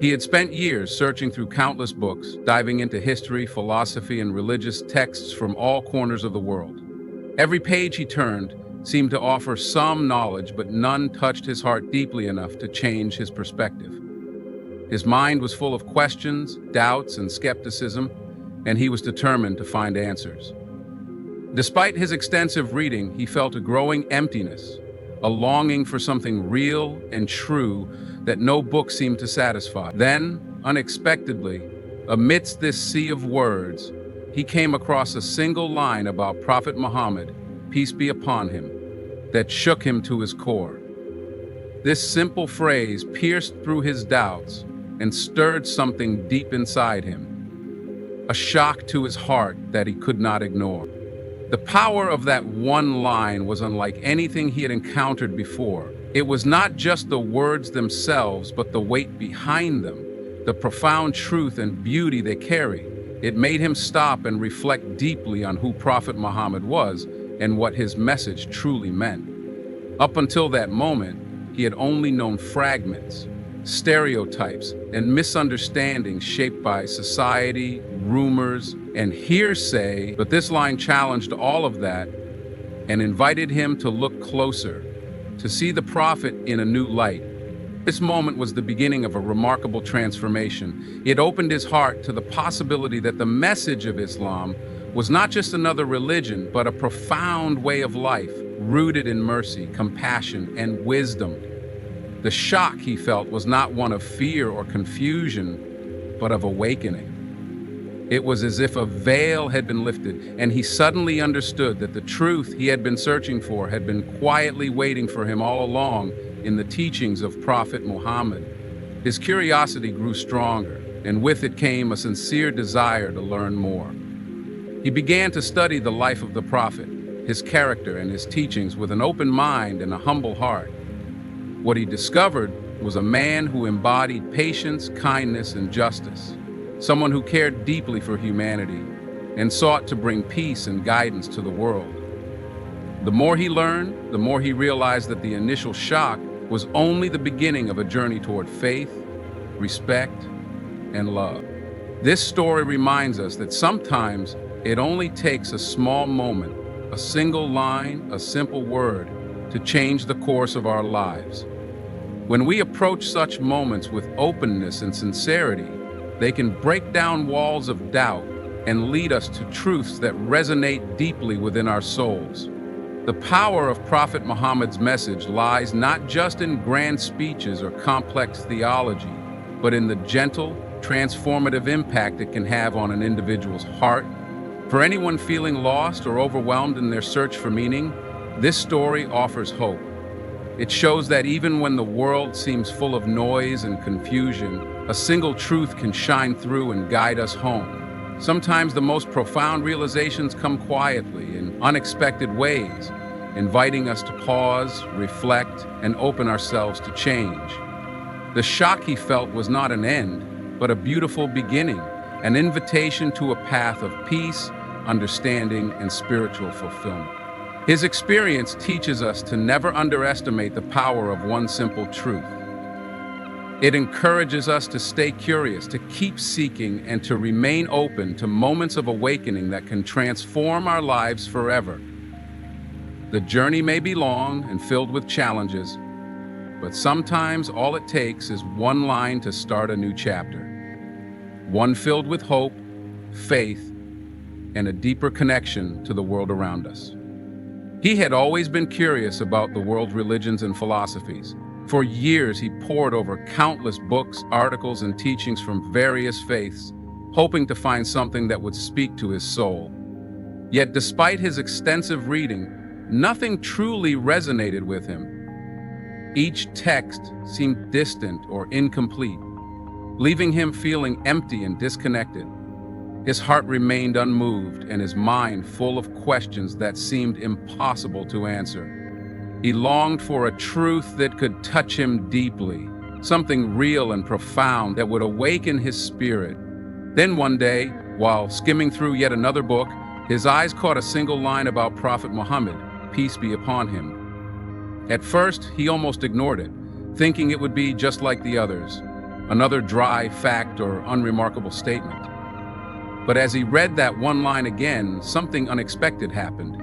He had spent years searching through countless books, diving into history, philosophy, and religious texts from all corners of the world. Every page he turned seemed to offer some knowledge, but none touched his heart deeply enough to change his perspective. His mind was full of questions, doubts, and skepticism, and he was determined to find answers. Despite his extensive reading, he felt a growing emptiness, a longing for something real and true that no book seemed to satisfy. Then, unexpectedly, amidst this sea of words, he came across a single line about Prophet Muhammad, peace be upon him, that shook him to his core. This simple phrase pierced through his doubts and stirred something deep inside him, a shock to his heart that he could not ignore. The power of that one line was unlike anything he had encountered before. It was not just the words themselves, but the weight behind them, the profound truth and beauty they carry. It made him stop and reflect deeply on who Prophet Muhammad was and what his message truly meant. Up until that moment, he had only known fragments, stereotypes, and misunderstandings shaped by society, rumors, and hearsay, but this line challenged all of that and invited him to look closer, to see the prophet in a new light. This moment was the beginning of a remarkable transformation. It opened his heart to the possibility that the message of Islam was not just another religion, but a profound way of life, rooted in mercy, compassion, and wisdom. The shock he felt was not one of fear or confusion, but of awakening. It was as if a veil had been lifted, and he suddenly understood that the truth he had been searching for had been quietly waiting for him all along in the teachings of Prophet Muhammad. His curiosity grew stronger, and with it came a sincere desire to learn more. He began to study the life of the Prophet, his character and his teachings with an open mind and a humble heart. What he discovered was a man who embodied patience, kindness, and justice, someone who cared deeply for humanity and sought to bring peace and guidance to the world. The more he learned, the more he realized that the initial shock was only the beginning of a journey toward faith, respect, and love. This story reminds us that sometimes it only takes a small moment, a single line, a simple word, to change the course of our lives. When we approach such moments with openness and sincerity, they can break down walls of doubt and lead us to truths that resonate deeply within our souls. The power of Prophet Muhammad's message lies not just in grand speeches or complex theology, but in the gentle, transformative impact it can have on an individual's heart. For anyone feeling lost or overwhelmed in their search for meaning, this story offers hope. It shows that even when the world seems full of noise and confusion, a single truth can shine through and guide us home. Sometimes the most profound realizations come quietly in unexpected ways, inviting us to pause, reflect, and open ourselves to change. The shock he felt was not an end, but a beautiful beginning, an invitation to a path of peace, understanding, and spiritual fulfillment. His experience teaches us to never underestimate the power of one simple truth. It encourages us to stay curious, to keep seeking, and to remain open to moments of awakening that can transform our lives forever. The journey may be long and filled with challenges, but sometimes all it takes is one line to start a new chapter. One filled with hope, faith, and a deeper connection to the world around us. He had always been curious about the world's religions and philosophies. For years, he pored over countless books, articles, and teachings from various faiths, hoping to find something that would speak to his soul. Yet, despite his extensive reading, nothing truly resonated with him. Each text seemed distant or incomplete, leaving him feeling empty and disconnected. His heart remained unmoved and his mind full of questions that seemed impossible to answer. He longed for a truth that could touch him deeply, something real and profound that would awaken his spirit. Then one day, while skimming through yet another book, his eyes caught a single line about Prophet Muhammad, peace be upon him. At first, he almost ignored it, thinking it would be just like the others, another dry fact or unremarkable statement. But as he read that one line again, something unexpected happened.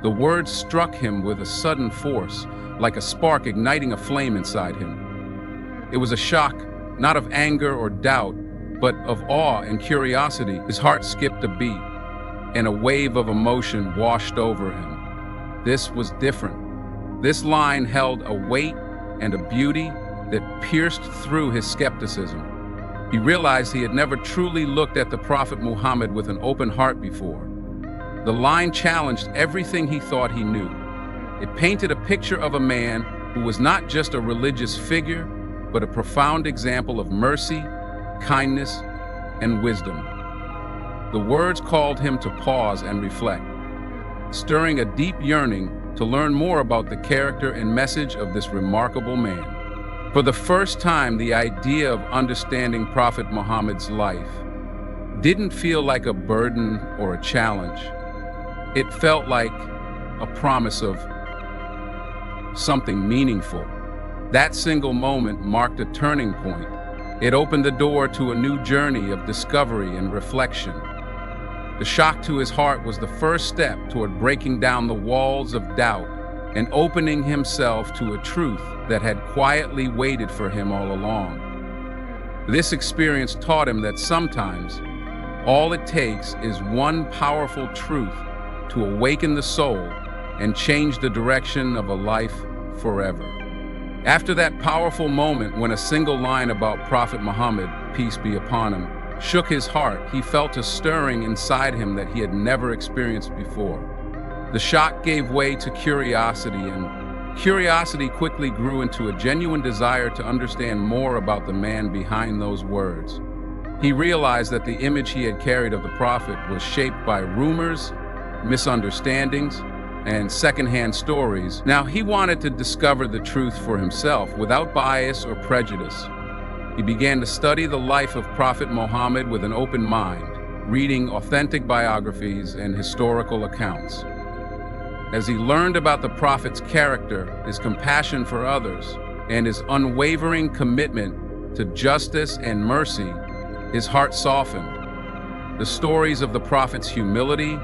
The words struck him with a sudden force, like a spark igniting a flame inside him. It was a shock, not of anger or doubt, but of awe and curiosity. His heart skipped a beat, and a wave of emotion washed over him. This was different. This line held a weight and a beauty that pierced through his skepticism. He realized he had never truly looked at the Prophet Muhammad with an open heart before. The line challenged everything he thought he knew. It painted a picture of a man who was not just a religious figure, but a profound example of mercy, kindness, and wisdom. The words called him to pause and reflect, stirring a deep yearning to learn more about the character and message of this remarkable man. For the first time, the idea of understanding Prophet Muhammad's life didn't feel like a burden or a challenge. It felt like a promise of something meaningful. That single moment marked a turning point. It opened the door to a new journey of discovery and reflection. The shock to his heart was the first step toward breaking down the walls of doubt and opening himself to a truth that had quietly waited for him all along. This experience taught him that sometimes all it takes is one powerful truth to awaken the soul and change the direction of a life forever. After that powerful moment, when a single line about Prophet Muhammad, peace be upon him, shook his heart, he felt a stirring inside him that he had never experienced before. The shock gave way to curiosity, and curiosity quickly grew into a genuine desire to understand more about the man behind those words. He realized that the image he had carried of the Prophet was shaped by rumors, misunderstandings, and secondhand stories. Now he wanted to discover the truth for himself without bias or prejudice. He began to study the life of Prophet Muhammad with an open mind, reading authentic biographies and historical accounts. As he learned about the Prophet's character, his compassion for others, and his unwavering commitment to justice and mercy, his heart softened. The stories of the Prophet's humility,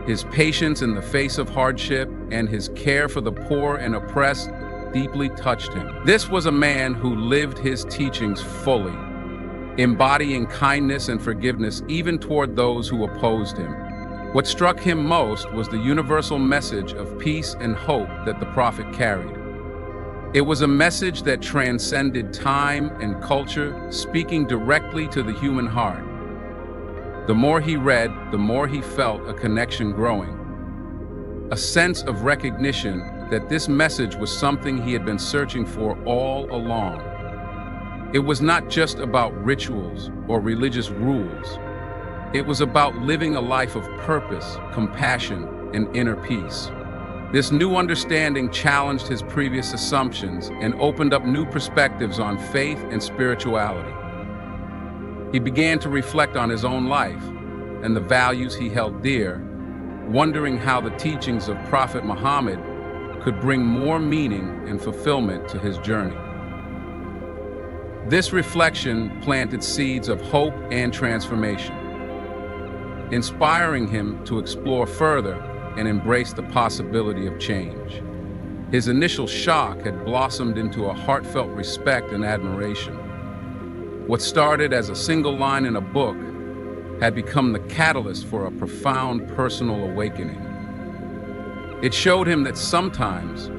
his patience in the face of hardship, and his care for the poor and oppressed deeply touched him. This was a man who lived his teachings fully, embodying kindness and forgiveness even toward those who opposed him. What struck him most was the universal message of peace and hope that the Prophet carried. It was a message that transcended time and culture, speaking directly to the human heart. The more he read, the more he felt a connection growing, a sense of recognition that this message was something he had been searching for all along. It was not just about rituals or religious rules. It was about living a life of purpose, compassion, and inner peace. This new understanding challenged his previous assumptions and opened up new perspectives on faith and spirituality. He began to reflect on his own life and the values he held dear, wondering how the teachings of Prophet Muhammad could bring more meaning and fulfillment to his journey. This reflection planted seeds of hope and transformation, inspiring him to explore further and embrace the possibility of change. His initial shock had blossomed into a heartfelt respect and admiration. What started as a single line in a book had become the catalyst for a profound personal awakening. It showed him that sometimes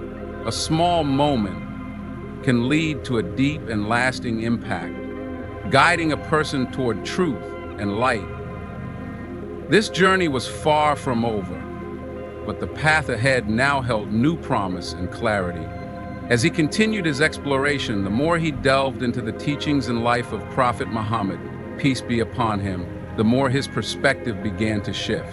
a small moment can lead to a deep and lasting impact, guiding a person toward truth and light. This journey was far from over, but the path ahead now held new promise and clarity. As he continued his exploration, the more he delved into the teachings and life of Prophet Muhammad, peace be upon him, the more his perspective began to shift.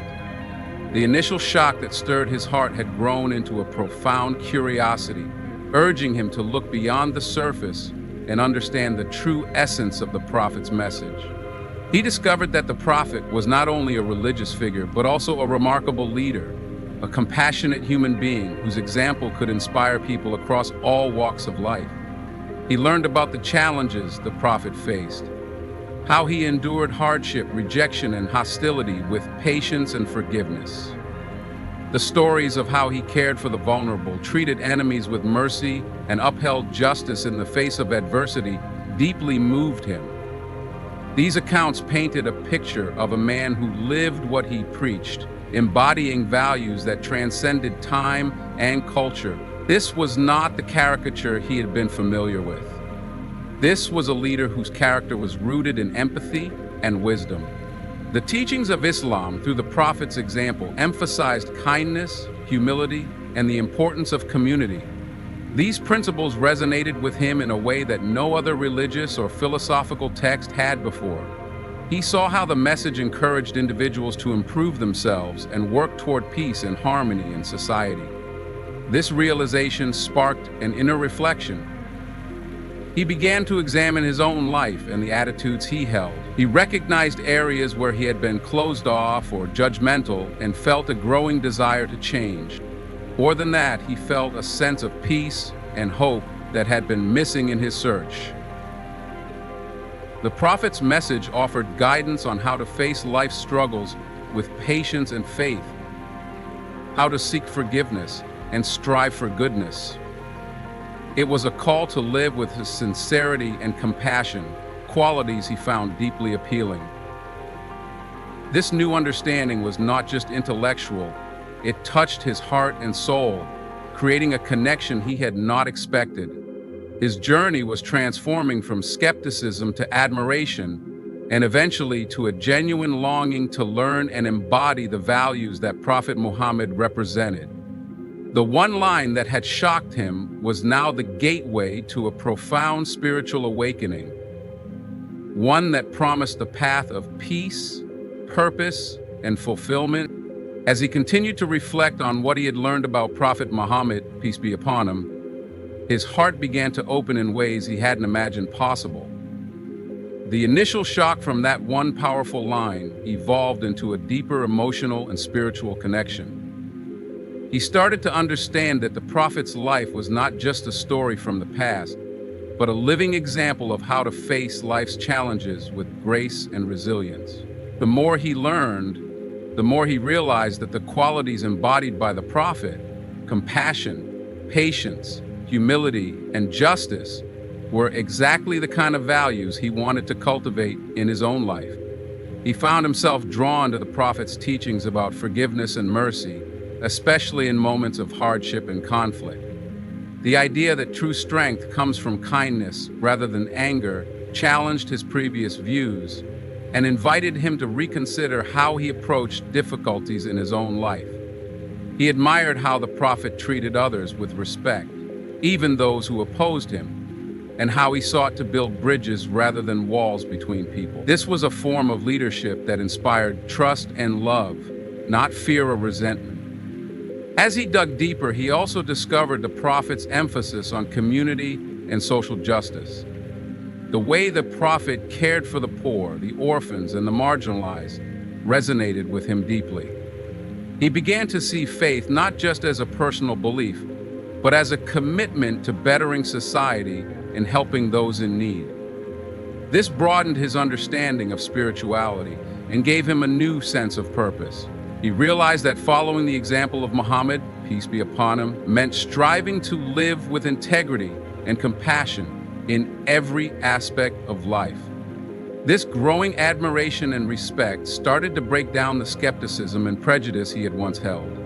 The initial shock that stirred his heart had grown into a profound curiosity, urging him to look beyond the surface and understand the true essence of the Prophet's message. He discovered that the Prophet was not only a religious figure, but also a remarkable leader, a compassionate human being whose example could inspire people across all walks of life. He learned about the challenges the prophet faced, how he endured hardship, rejection, and hostility with patience and forgiveness. The stories of how he cared for the vulnerable, treated enemies with mercy, and upheld justice in the face of adversity deeply moved him. These accounts painted a picture of a man who lived what he preached, embodying values that transcended time and culture. This was not the caricature he had been familiar with. This was a leader whose character was rooted in empathy and wisdom. The teachings of Islam, through the Prophet's example, emphasized kindness, humility, and the importance of community. These principles resonated with him in a way that no other religious or philosophical text had before. He saw how the message encouraged individuals to improve themselves and work toward peace and harmony in society. This realization sparked an inner reflection. He began to examine his own life and the attitudes he held. He recognized areas where he had been closed off or judgmental and felt a growing desire to change. More than that, he felt a sense of peace and hope that had been missing in his search. The Prophet's message offered guidance on how to face life's struggles with patience and faith, how to seek forgiveness and strive for goodness. It was a call to live with sincerity and compassion, qualities he found deeply appealing. This new understanding was not just intellectual, it touched his heart and soul, creating a connection he had not expected. His journey was transforming from skepticism to admiration, and eventually to a genuine longing to learn and embody the values that Prophet Muhammad represented. The one line that had shocked him was now the gateway to a profound spiritual awakening, one that promised the path of peace, purpose, and fulfillment. As he continued to reflect on what he had learned about Prophet Muhammad, peace be upon him, his heart began to open in ways he hadn't imagined possible. The initial shock from that one powerful line evolved into a deeper emotional and spiritual connection. He started to understand that the Prophet's life was not just a story from the past, but a living example of how to face life's challenges with grace and resilience. The more he learned, the more he realized that the qualities embodied by the Prophet, compassion, patience, humility, and justice, were exactly the kind of values he wanted to cultivate in his own life. He found himself drawn to the Prophet's teachings about forgiveness and mercy, especially in moments of hardship and conflict. The idea that true strength comes from kindness rather than anger challenged his previous views and invited him to reconsider how he approached difficulties in his own life. He admired how the Prophet treated others with respect, even those who opposed him, and how he sought to build bridges rather than walls between people. This was a form of leadership that inspired trust and love, not fear or resentment. As he dug deeper, he also discovered the Prophet's emphasis on community and social justice. The way the Prophet cared for the poor, the orphans, and the marginalized resonated with him deeply. He began to see faith not just as a personal belief, but as a commitment to bettering society and helping those in need. This broadened his understanding of spirituality and gave him a new sense of purpose. He realized that following the example of Muhammad, peace be upon him, meant striving to live with integrity and compassion in every aspect of life. This growing admiration and respect started to break down the skepticism and prejudice he had once held.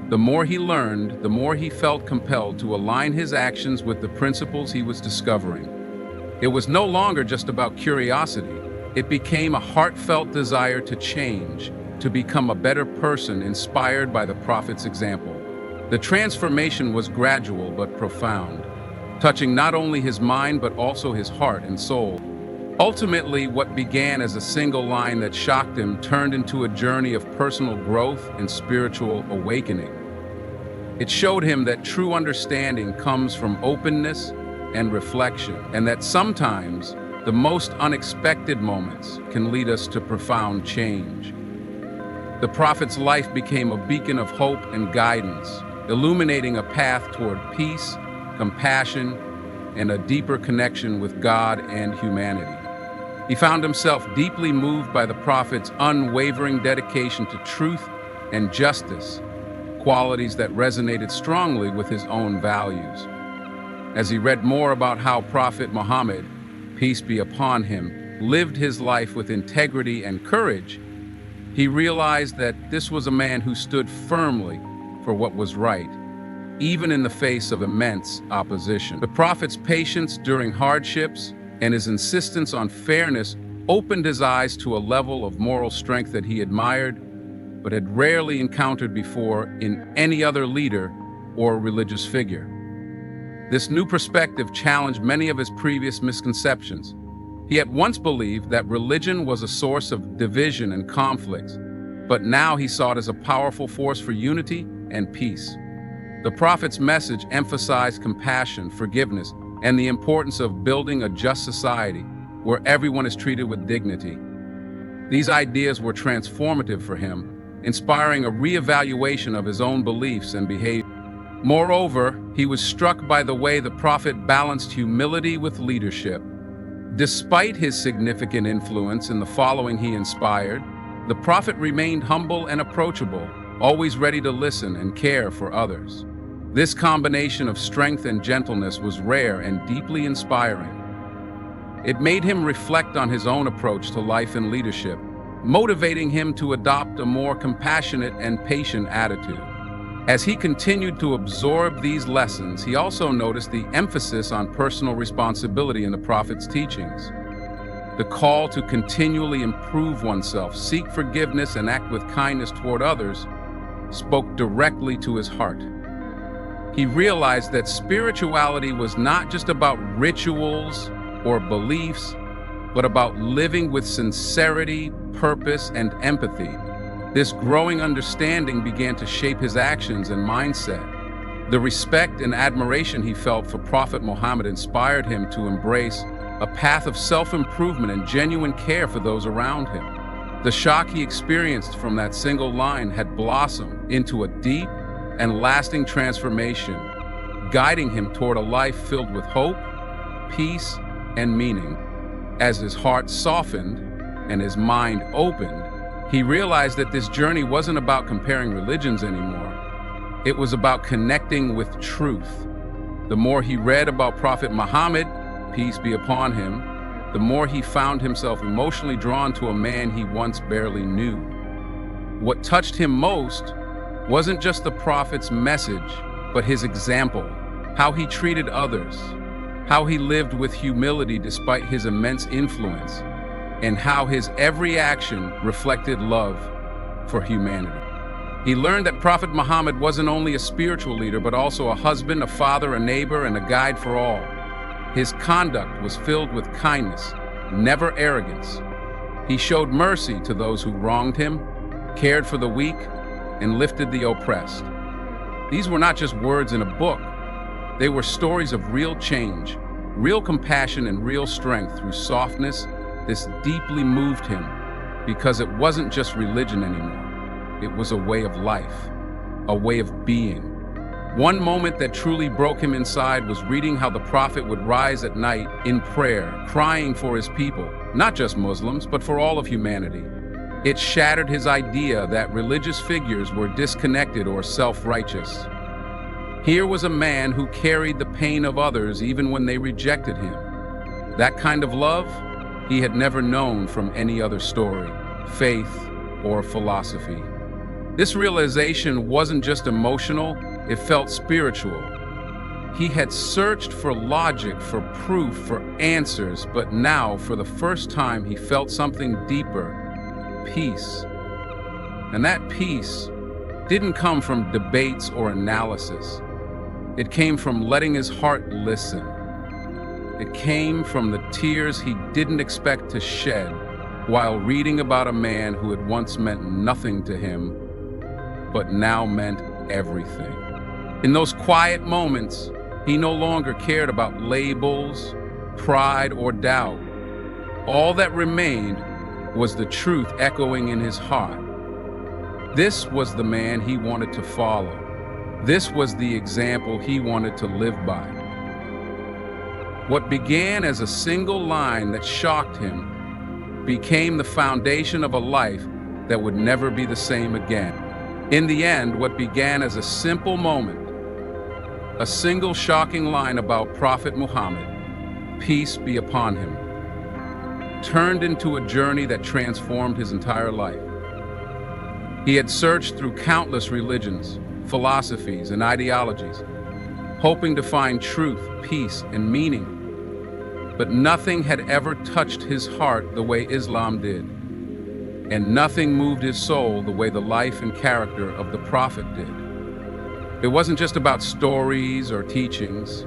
The more he learned, the more he felt compelled to align his actions with the principles he was discovering. It was no longer just about curiosity. It became a heartfelt desire to change, to become a better person inspired by the Prophet's example. The transformation was gradual but profound, touching not only his mind but also his heart and soul. Ultimately, what began as a single line that shocked him turned into a journey of personal growth and spiritual awakening. It showed him that true understanding comes from openness and reflection, and that sometimes the most unexpected moments can lead us to profound change. The Prophet's life became a beacon of hope and guidance, illuminating a path toward peace, compassion, and a deeper connection with God and humanity. He found himself deeply moved by the prophet's unwavering dedication to truth and justice, qualities that resonated strongly with his own values. As he read more about how Prophet Muhammad, peace be upon him, lived his life with integrity and courage, he realized that this was a man who stood firmly for what was right, even in the face of immense opposition. The prophet's patience during hardships and his insistence on fairness opened his eyes to a level of moral strength that he admired, but had rarely encountered before in any other leader or religious figure. This new perspective challenged many of his previous misconceptions. He had once believed that religion was a source of division and conflicts, but now he saw it as a powerful force for unity and peace. The prophet's message emphasized compassion, forgiveness, and the importance of building a just society where everyone is treated with dignity. These ideas were transformative for him, inspiring a reevaluation of his own beliefs and behavior. Moreover, he was struck by the way the prophet balanced humility with leadership. Despite his significant influence in the following he inspired, the prophet remained humble and approachable, always ready to listen and care for others. This combination of strength and gentleness was rare and deeply inspiring. It made him reflect on his own approach to life and leadership, motivating him to adopt a more compassionate and patient attitude. As he continued to absorb these lessons, he also noticed the emphasis on personal responsibility in the prophet's teachings. The call to continually improve oneself, seek forgiveness, and act with kindness toward others spoke directly to his heart. He realized that spirituality was not just about rituals or beliefs, but about living with sincerity, purpose, and empathy. This growing understanding began to shape his actions and mindset. The respect and admiration he felt for Prophet Muhammad inspired him to embrace a path of self-improvement and genuine care for those around him. The shock he experienced from that single line had blossomed into a deep and lasting transformation, guiding him toward a life filled with hope, peace, and meaning. As his heart softened and his mind opened, he realized that this journey wasn't about comparing religions anymore. It was about connecting with truth. The more he read about Prophet Muhammad, peace be upon him, the more he found himself emotionally drawn to a man he once barely knew. What touched him most wasn't just the prophet's message, but his example, how he treated others, how he lived with humility despite his immense influence, and how his every action reflected love for humanity. He learned that Prophet Muhammad wasn't only a spiritual leader, but also a husband, a father, a neighbor, and a guide for all. His conduct was filled with kindness, never arrogance. He showed mercy to those who wronged him, cared for the weak, and lifted the oppressed. These were not just words in a book. They were stories of real change, real compassion, and real strength through softness. This deeply moved him because it wasn't just religion anymore. It was a way of life, a way of being. One moment that truly broke him inside was reading how the prophet would rise at night in prayer, crying for his people, not just Muslims, but for all of humanity. It shattered his idea that religious figures were disconnected or self-righteous. Here was a man who carried the pain of others even when they rejected him. That kind of love he had never known from any other story, faith, or philosophy. This realization wasn't just emotional, it felt spiritual. He had searched for logic, for proof, for answers, but now, for the first time, he felt something deeper, peace. And that peace didn't come from debates or analysis. It came from letting his heart listen. It came from the tears he didn't expect to shed while reading about a man who had once meant nothing to him, but now meant everything. In those quiet moments, he no longer cared about labels, pride, or doubt. All that remained was the truth echoing in his heart. This was the man he wanted to follow. This was the example he wanted to live by. What began as a single line that shocked him became the foundation of a life that would never be the same again. In the end, what began as a simple moment, a single shocking line about Prophet Muhammad, peace be upon him, turned into a journey that transformed his entire life. He had searched through countless religions, philosophies, and ideologies, hoping to find truth, peace, and meaning. But nothing had ever touched his heart the way Islam did, and nothing moved his soul the way the life and character of the Prophet did. It wasn't just about stories or teachings.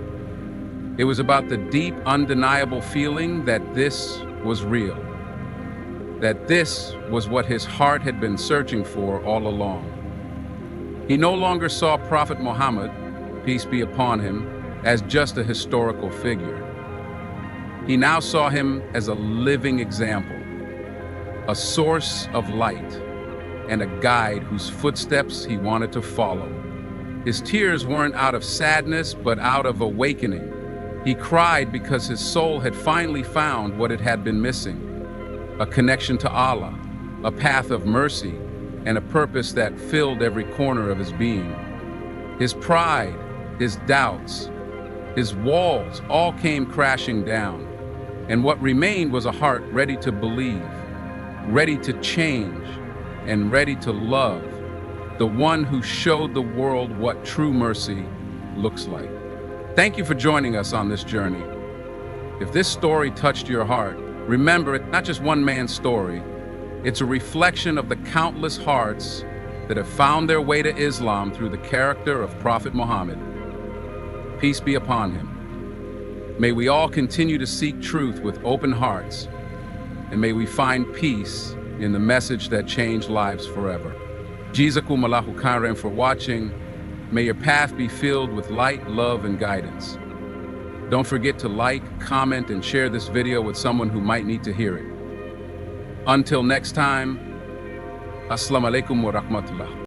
It was about the deep, undeniable feeling that this was real, that this was what his heart had been searching for all along. He no longer saw Prophet Muhammad, peace be upon him, as just a historical figure. He now saw him as a living example, a source of light, and a guide whose footsteps he wanted to follow. His tears weren't out of sadness, but out of awakening. He cried because his soul had finally found what it had been missing: a connection to Allah, a path of mercy, and a purpose that filled every corner of his being. His pride, his doubts, his walls all came crashing down, and what remained was a heart ready to believe, ready to change, and ready to love, the one who showed the world what true mercy looks like. Thank you for joining us on this journey. If this story touched your heart, remember it's not just one man's story. It's a reflection of the countless hearts that have found their way to Islam through the character of Prophet Muhammad. Peace be upon him. May we all continue to seek truth with open hearts, and may we find peace in the message that changed lives forever. Jizakum Allahu khairan for watching. May your path be filled with light, love, and guidance. Don't forget to like, comment, and share this video with someone who might need to hear it. Until next time, Assalamu alaikum wa rahmatullah.